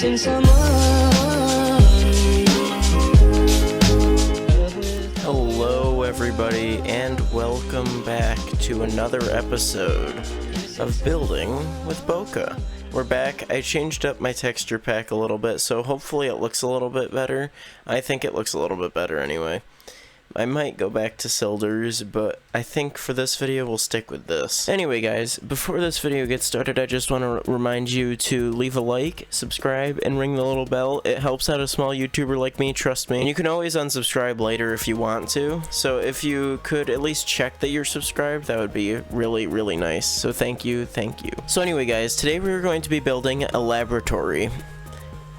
missing someone. Hello everybody and welcome back to another episode of Building with Boca. We're back. I changed up my texture pack a little bit, so hopefully it looks a little bit better. I think it looks a little bit better anyway. I might go back to Cilders, but I think for this video we'll stick with this. Anyway guys, before this video gets started, I just want to remind you to leave a like, subscribe, and ring the little bell. It helps out a small YouTuber like me, trust me. And you can always unsubscribe later if you want to. So if you could at least check that you're subscribed, that would be really, really nice. So thank you, thank you. So anyway guys, today we're going to be building a laboratory.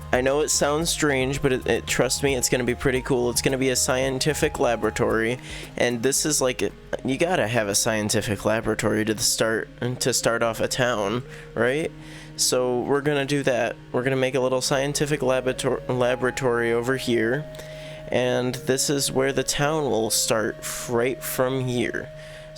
I know it sounds strange, but trust me, it's going to be pretty cool. It's going to be a scientific laboratory, and this is like, you gotta have a scientific laboratory to start off a town, right? So we're going to do that. We're going to make a little scientific laboratory over here, and this is where the town will start, right from here.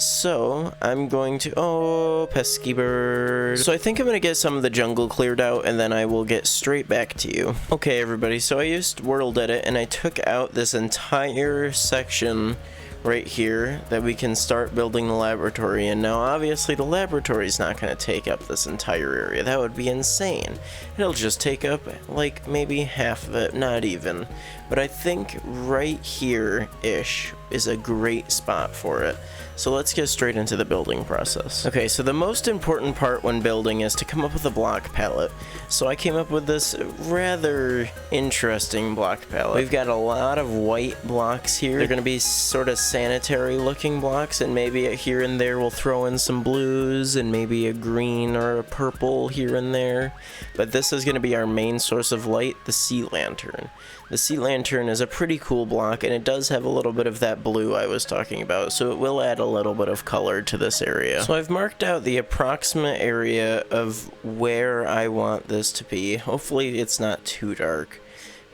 So, I'm going to... Oh, pesky bird. So I think I'm going to get some of the jungle cleared out, and then I will get straight back to you. Okay, everybody, so I used World Edit, and I took out this entire section right here that we can start building the laboratory in. Now, obviously, the laboratory is not going to take up this entire area. That would be insane. It'll just take up, like, maybe half of it, not even. But I think right here-ish is a great spot for it. So let's get straight into the building process. Okay, so the most important part when building is to come up with a block palette. So I came up with this rather interesting block palette. We've got a lot of white blocks here. They're going to be sort of sanitary looking blocks, and maybe here and there we'll throw in some blues and maybe a green or a purple here and there. But this is going to be our main source of light, the sea lantern. The sea lantern is a pretty cool block, and it does have a little bit of that blue I was talking about, so it will add a little bit of color to this area. So I've marked out the approximate area of where I want this to be. Hopefully it's not too dark,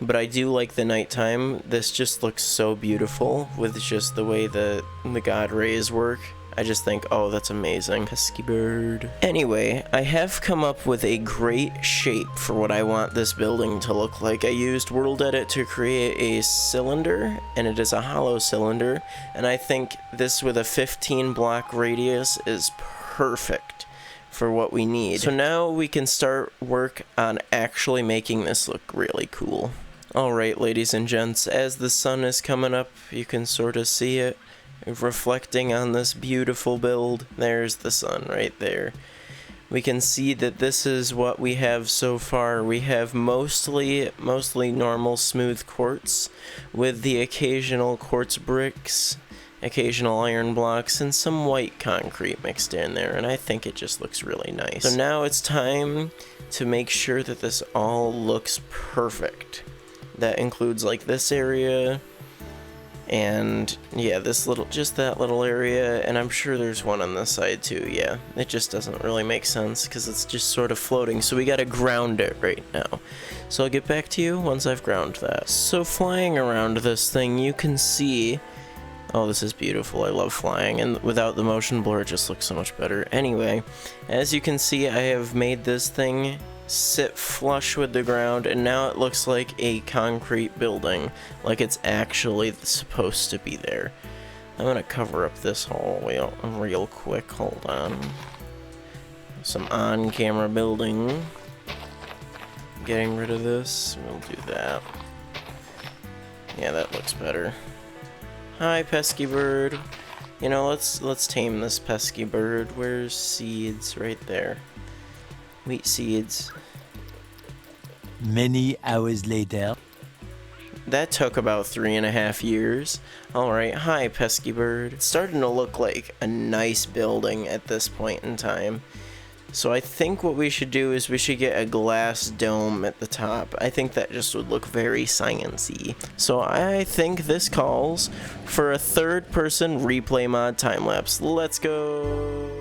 but I do like the nighttime. This just looks so beautiful with just the way the God rays work. I just think, oh, that's amazing. Pesky bird. Anyway, I have come up with a great shape for what I want this building to look like. I used World Edit to create a cylinder, and it is a hollow cylinder, and I think this with a 15 block radius is perfect for what we need. So now we can start work on actually making this look really cool. Alright, ladies and gents, as the sun is coming up, you can sort of see it reflecting on this beautiful build. There's the sun right there. We can see that this is what we have so far. We have mostly normal smooth quartz with the occasional quartz bricks, occasional iron blocks, and some white concrete mixed in there, and I think it just looks really nice. So now it's time to make sure that this all looks perfect. That includes like this area, and yeah, just that little area, and I'm sure there's one on this side too. Yeah, it just doesn't really make sense because it's just sort of floating, so we gotta ground it right now. So I'll get back to you once I've ground that. So flying around this thing, you can see, oh, this is beautiful. I love flying, and without the motion blur it just looks so much better. Anyway, as you can see, I have made this thing sit flush with the ground, and now it looks like a concrete building, like it's actually supposed to be there. I'm gonna cover up this hole real quick. Hold on. Some on-camera building. Getting rid of this. We'll do that. Yeah, that looks better. Hi, pesky bird. You know, let's tame this pesky bird. Where's seeds? Right there. Wheat seeds. Many hours later. That took about 3.5 years. Alright, hi pesky bird. It's starting to look like a nice building at this point in time. So I think what we should do is we should get a glass dome at the top. I think that just would look very science-y. So I think this calls for a third-person replay mod time-lapse. Let's go!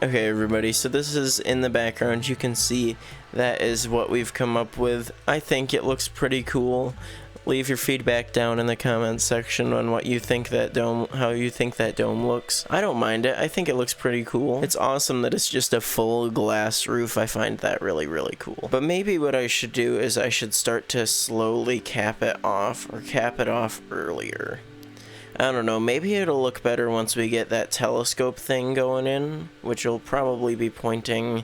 Okay, everybody, so this is in the background. You can see that is what we've come up with. I think it looks pretty cool. Leave your feedback down in the comments section on what you think that dome, how you think that dome looks. I don't mind it. I think it looks pretty cool. It's awesome that it's just a full glass roof. I find that really, really cool. But maybe what I should do is I should start to slowly cap it off, or cap it off earlier. I don't know, maybe it'll look better once we get that telescope thing going in, which will probably be pointing,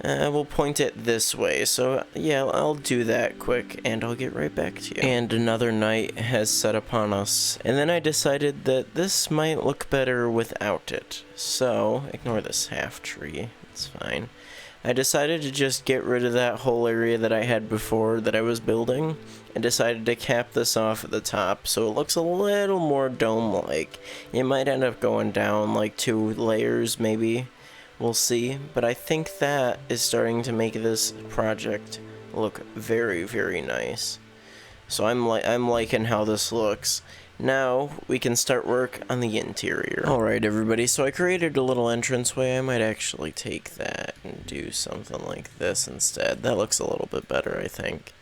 we'll point it this way. So yeah, I'll do that quick and I'll get right back to you. And another night has set upon us, and then I decided that this might look better without it. So, ignore this half tree, it's fine. I decided to just get rid of that whole area that I had before that I was building, and decided to cap this off at the top so it looks a little more dome-like. It might end up going down like 2 layers maybe, we'll see, but I think that is starting to make this project look very, very nice. So I'm liking how this looks. Now we can start work on the interior. Alright everybody, so I created a little entranceway. I might actually take that and do something like this instead. That looks a little bit better, I think.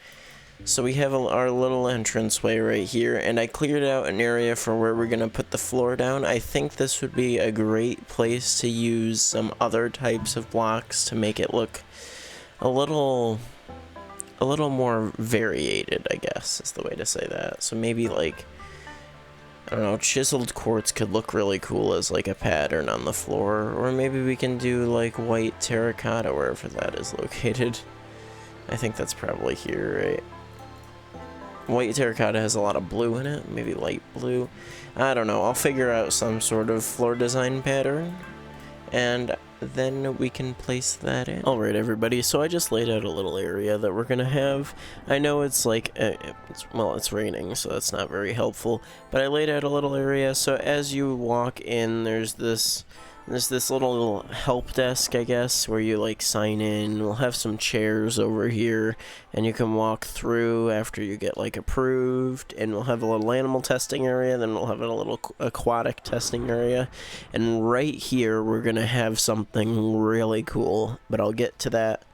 So we have our little entranceway right here, and I cleared out an area for where we're going to put the floor down. I think this would be a great place to use some other types of blocks to make it look a little more variated, I guess is the way to say that. So maybe like, I don't know, chiseled quartz could look really cool as like a pattern on the floor, or maybe we can do like white terracotta wherever that is located. I think that's probably here, right? White terracotta has a lot of blue in it, maybe light blue. I don't know, I'll figure out some sort of floor design pattern, and then we can place that in. Alright everybody, so I just laid out a little area that we're gonna have. I know it's like, it's raining, so that's not very helpful, but I laid out a little area, so as you walk in, there's this little help desk, I guess, where you like sign in. We'll have some chairs over here, and you can walk through after you get like approved, and we'll have a little animal testing area, then we'll have a little aquatic testing area, and right here we're gonna have something really cool, but I'll get to that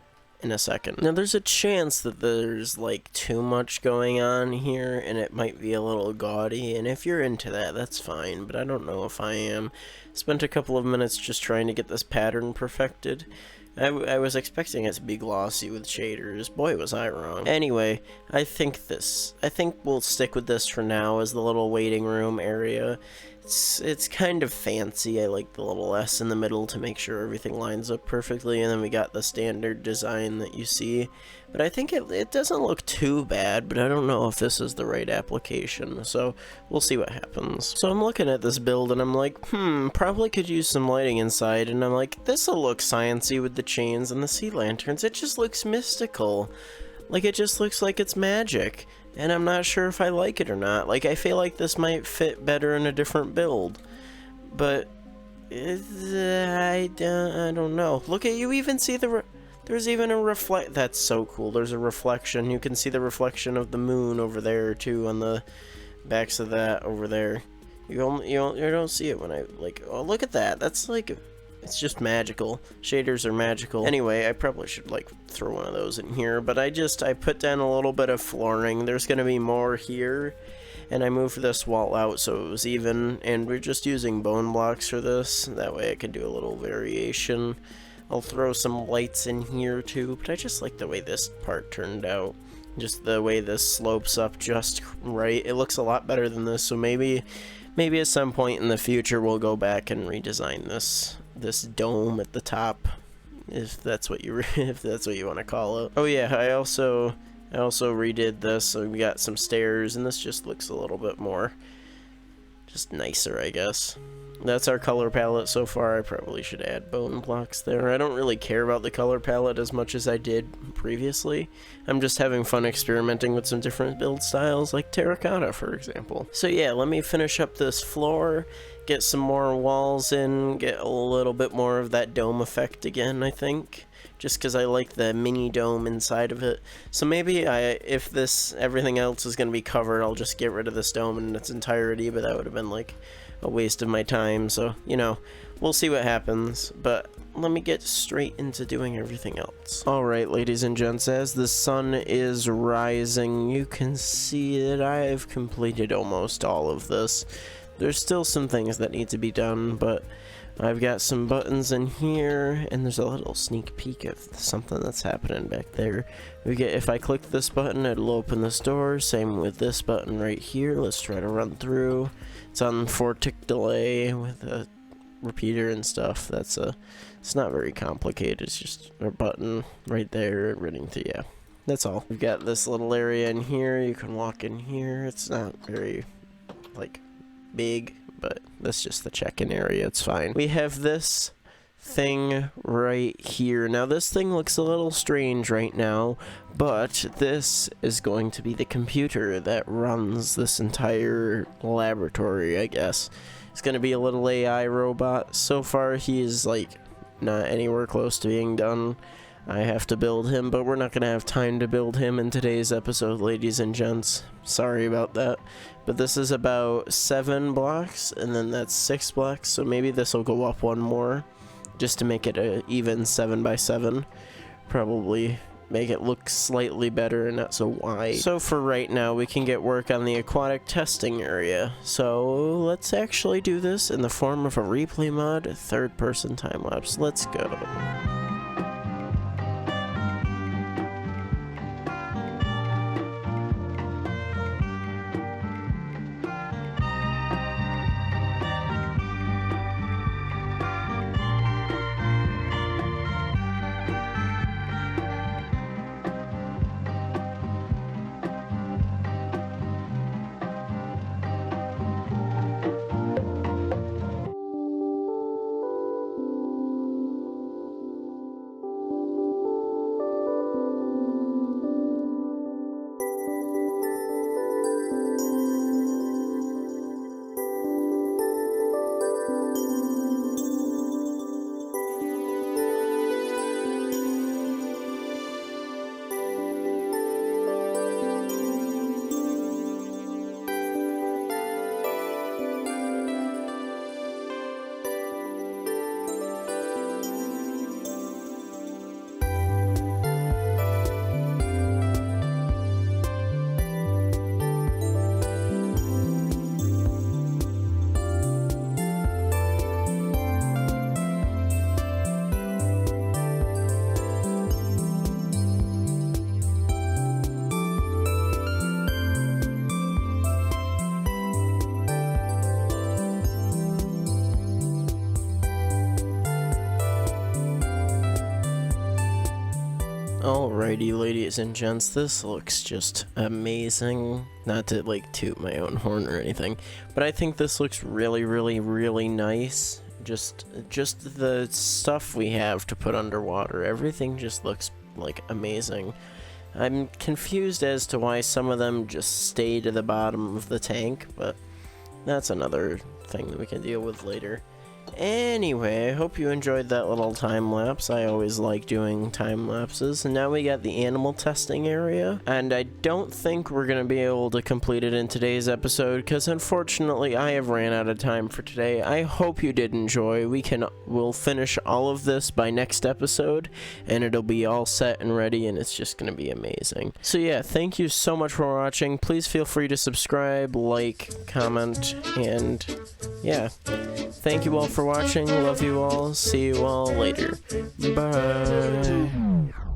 in a second. Now there's a chance that there's like too much going on here and it might be a little gaudy, and if you're into that, that's fine, but I don't know if I am. Spent a couple of minutes just trying to get this pattern perfected. I was expecting it to be glossy with shaders. Boy, was I wrong. Anyway, I think we'll stick with this for now as the little waiting room area. It's kind of fancy. I like the little S in the middle to make sure everything lines up perfectly, and then we got the standard design that you see. But I think it doesn't look too bad, but I don't know if this is the right application, so we'll see what happens. So I'm looking at this build and I'm like, probably could use some lighting inside, and I'm like, this'll look sciencey with the chains and the sea lanterns. It just looks mystical. Like, it just looks like it's magic. And I'm not sure if I like it or not. Like, I feel like this might fit better in a different build. But, I don't know. Look at, you even see there's even a that's so cool. There's a reflection. You can see the reflection of the moon over there, too, on the backs of that over there. You don't see it when I, like, oh, look at that. That's, like, it's just magical. Shaders are magical. Anyway, I probably should like throw one of those in here, but I put down a little bit of flooring. There's gonna be more here, and I moved this wall out so it was even, and we're just using bone blocks for this. That way I can do a little variation. I'll throw some lights in here too, but I just like the way this part turned out. Just the way this slopes up just right. It looks a lot better than this, so maybe at some point in the future we'll go back and redesign this dome at the top, if that's what you want to call it. Oh yeah, I also redid this, so we got some stairs, and this just looks a little bit more just nicer, I guess. That's our color palette so far. I probably should add bone blocks there. I don't really care about the color palette as much as I did previously. I'm just having fun experimenting with some different build styles, like terracotta, for example. So yeah, let me finish up this floor, get some more walls in, get a little bit more of that dome effect again, I think. Just because I like the mini dome inside of it. So maybe if everything else is going to be covered, I'll just get rid of this dome in its entirety, but that would have been like a waste of my time, so, you know, we'll see what happens. But let me get straight into doing everything else. Alright, ladies and gents, as the sun is rising, you can see that I have completed almost all of this. There's still some things that need to be done, but I've got some buttons in here, and there's a little sneak peek of something that's happening back there. If I click this button, it'll open this door. Same with this button right here. Let's try to run through. It's on 4-tick delay with a repeater and stuff. It's not very complicated. It's just a button right there running through. Yeah, that's all. We've got this little area in here. You can walk in here. It's not very like big, but that's just the check-in area. It's fine. We have this thing right here. Now this thing looks a little strange right now, but this is going to be the computer that runs this entire laboratory, I guess. It's going to be a little AI robot. So far he is like not anywhere close to being done. I have to build him, but we're not going to have time to build him in today's episode, ladies and gents. Sorry about that. But this is about 7 blocks, and then that's 6 blocks, so maybe this will go up one more, just to make it an even 7 by 7. Probably make it look slightly better and not so wide. So for right now, we can get work on the aquatic testing area. So let's actually do this in the form of a replay mod, 3rd-person time-lapse. Let's go. Alrighty, ladies and gents, this looks just amazing. Not to like toot my own horn or anything, but I think this looks really, really, really nice. Just the stuff we have to put underwater, everything just looks like amazing. I'm confused as to why some of them just stay to the bottom of the tank, but that's another thing that we can deal with later. Anyway, I hope you enjoyed that little time lapse. I always like doing time lapses. And now we got the animal testing area, and I don't think we're gonna be able to complete it in today's episode because unfortunately I have ran out of time for today. I hope you did enjoy. We'll finish all of this by next episode, and it'll be all set and ready, and it's just gonna be amazing. So yeah, thank you so much for watching. Please feel free to subscribe, like, comment, and yeah. Thank you all for watching. Love you all. See you all later. Bye.